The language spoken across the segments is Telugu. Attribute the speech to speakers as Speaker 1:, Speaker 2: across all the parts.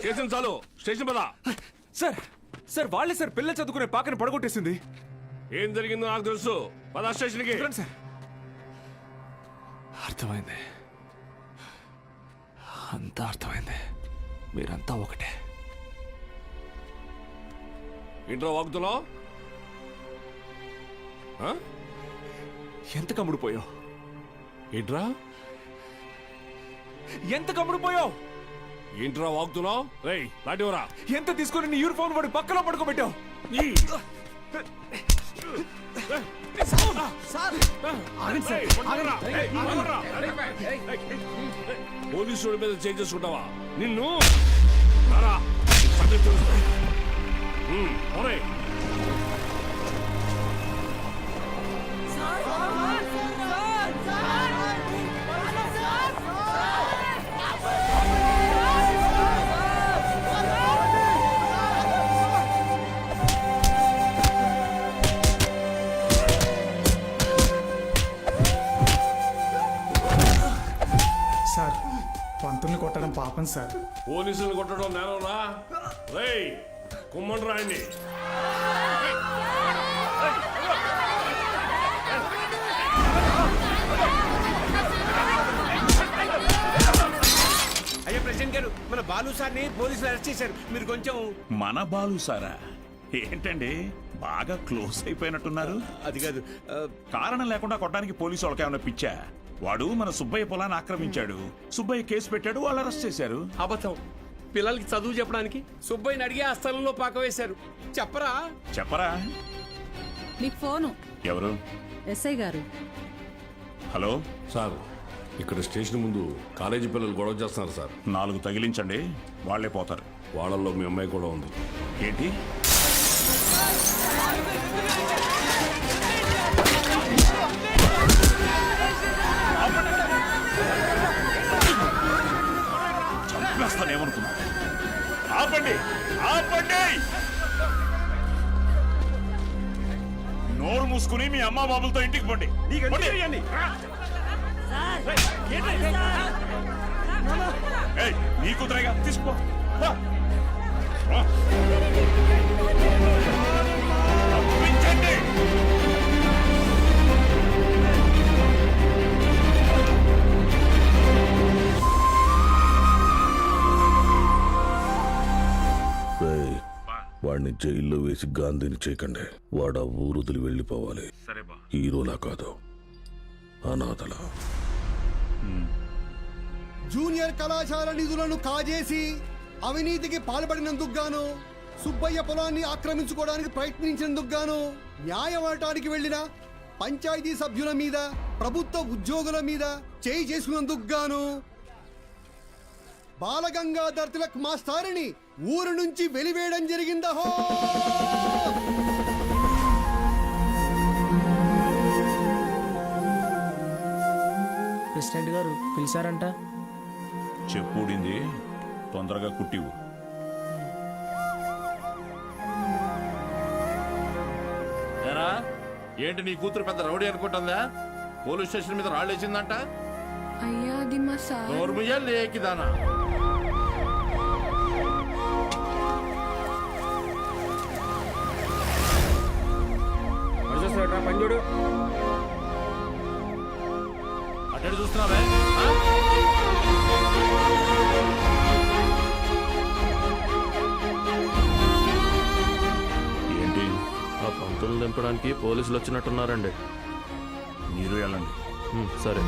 Speaker 1: చేసిన చాలు స్టేషన్ పద.
Speaker 2: సార్ సార్ వాళ్ళే సార్ పిల్లలు చదువుకునే పాకని పడగొట్టేసింది.
Speaker 1: ఏం జరిగిందో నాకు తెలుసు. పద స్టేషన్కి.
Speaker 2: సార్ అర్థమైంది, అంతా అర్థమైంది. మీరంతా ఒకటే.
Speaker 1: ఇంట్లో వాగుతున్నావు?
Speaker 2: ఎంత కమ్ముడిపోయావు?
Speaker 1: ఏంట్రా
Speaker 2: ఎంత కమ్ముడిపోయావు?
Speaker 1: ఏంట్రా వాగుతున్నావు? రేయ్ లాంటివరా.
Speaker 2: ఎంత తీసుకుని నీ యూనిఫామ్ వాడి పక్కన పడుకోబెట్టావు?
Speaker 1: పోలీసు మీద చేంజ్ చేసుకుంటావా? నిన్ను
Speaker 3: సార్ పంతుల్ని కొట్టడం పాపం సార్.
Speaker 1: పోలీసులు కొట్టడం నేనరా? రేయ్ కుమ్మండి రాయండి.
Speaker 4: అయ్యా ప్రెసిడెంట్ గారు, మన బాలు సార్ని పోలీసులు అరెస్ట్ చేశారు. మీరు కొంచెం.
Speaker 5: మన బాలు సారా? ఏంటండి బాగా క్లోజ్ అయిపోయినట్టున్నారు?
Speaker 4: అది కాదు,
Speaker 5: కారణం లేకుండా కొట్టడానికి పోలీసు వాళ్ళకి ఏమైనా పిచ్చా? వాడు మన సుబ్బయ్య పొలాన్ని ఆక్రమించాడు. సుబ్బయ్య కేసు పెట్టాడు, వాళ్ళు అరెస్ట్ చేశారు.
Speaker 4: అబద్ధం. పిల్లలకి చదువు చెప్పడానికి సుబ్బయ్యని అడిగి ఆ స్థలంలో పాక వేశారు. చెప్పరా?
Speaker 5: చెప్పరా?
Speaker 6: మీకు ఫోను.
Speaker 5: ఎవరు?
Speaker 6: ఎస్ఐ గారు.
Speaker 5: హలో
Speaker 1: సార్, ఇక్కడ స్టేషన్ ముందు కాలేజీ పిల్లలు గొడవ చేస్తున్నారు సార్.
Speaker 5: 4 తగిలించండి, వాళ్లే పోతారు.
Speaker 1: వాళ్ళల్లో మీ అమ్మాయి కూడా ఉంది.
Speaker 5: ఏంటి? చంపేస్తానేమనుకున్నా? ఆపండి, ఆపండి! నోరు మూసుకుని మీ అమ్మా బాబులతో ఇంటికి పండి. నీ కుదరగా తీసుకో.
Speaker 1: వాడిని జైల్లో వేసి గాంధీని చేయకండి. వాడు ఆ ఊరుదిలి వెళ్ళిపోవాలి. హీరోలా కాదు, అనాథలా.
Speaker 7: జూనియర్ కళాశాల నిధులను కాజేసి అవినీతికి పాల్పడినందుకు గాను, సుబ్బయ్య పొలాన్ని ఆక్రమించుకోవడానికి ప్రయత్నించినందుకు గాను, న్యాయం అడటానికి వెళ్లిన పంచాయతీ సభ్యుల మీద, ప్రభుత్వ ఉద్యోగుల మీద చేయి చేసుకున్నందుకు గాను బాలగంగాధర్ తిలక్ మాస్టారుని ఊరు నుంచి వెలివేయడం జరిగిందహో.
Speaker 8: ప్రెసిడెంట్ గారు పిలిచారంట.
Speaker 5: చెప్పుడింది, తొందరగా కుట్టివు.
Speaker 9: ఏంటి నీ కూతురు పెద్ద రౌడీ అనుకుంటుందా? పోలీస్ స్టేషన్ మీద రాళ్ళేసిందంట.
Speaker 6: అయ్యా అది మా సార్.
Speaker 9: నోర్ముయ్యా లేకిదానా?
Speaker 4: పంజుడు
Speaker 9: అటు చూస్తున్నావే?
Speaker 5: ఏంటి?
Speaker 10: ఆ పంతులు దింపడానికి పోలీసులు వచ్చినట్టున్నారండి.
Speaker 5: మీరు వెళ్ళండి.
Speaker 10: సరే.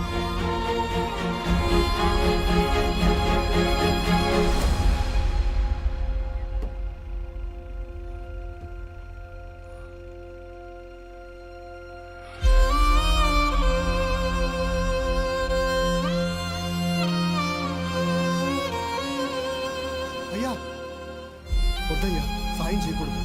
Speaker 7: అయ్యా వద్దయ్యా, సాయం చేయకూడదు.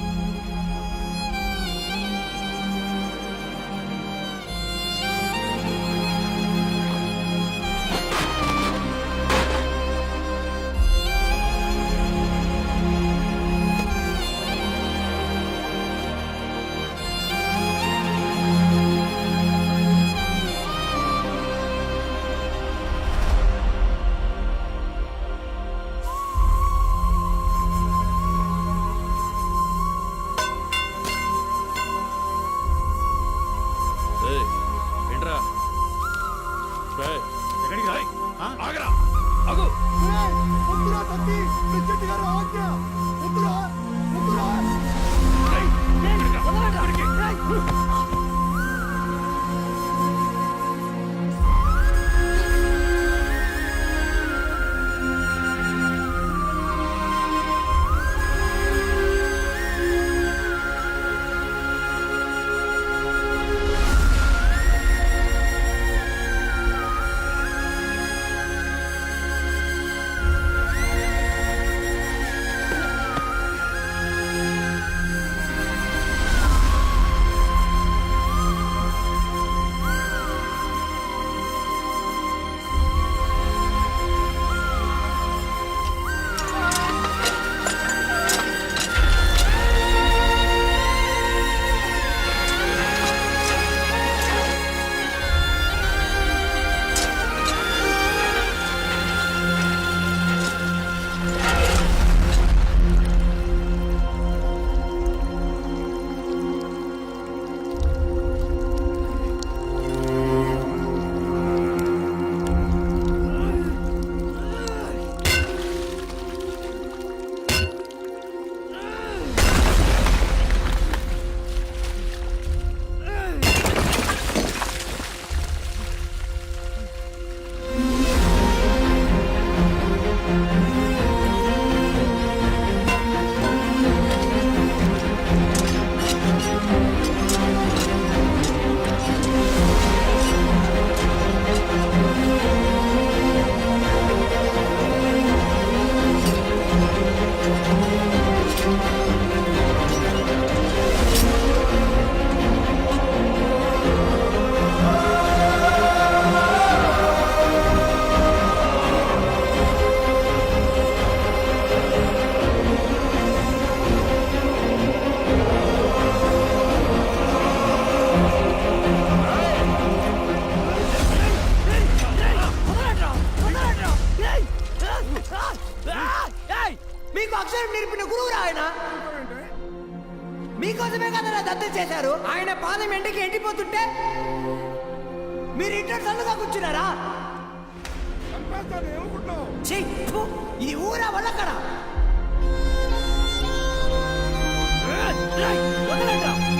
Speaker 7: సత్తి, ప్రెసిడెంట్ గారు ఆజ్ఞ. వద్దురా, వద్దురా.
Speaker 8: మీకు అక్షరం నేర్పిన గురువు ఆయన మీకోసమే కదా దత్తం చేశారు. ఆయన పాదం ఎండకి ఎండిపోతుంటే మీరు ఇంట్లో చల్లుగా కూర్చున్నారా? ఛీ, ఫు, ఇది ఊరా వల్లక్కడ. వదలండి.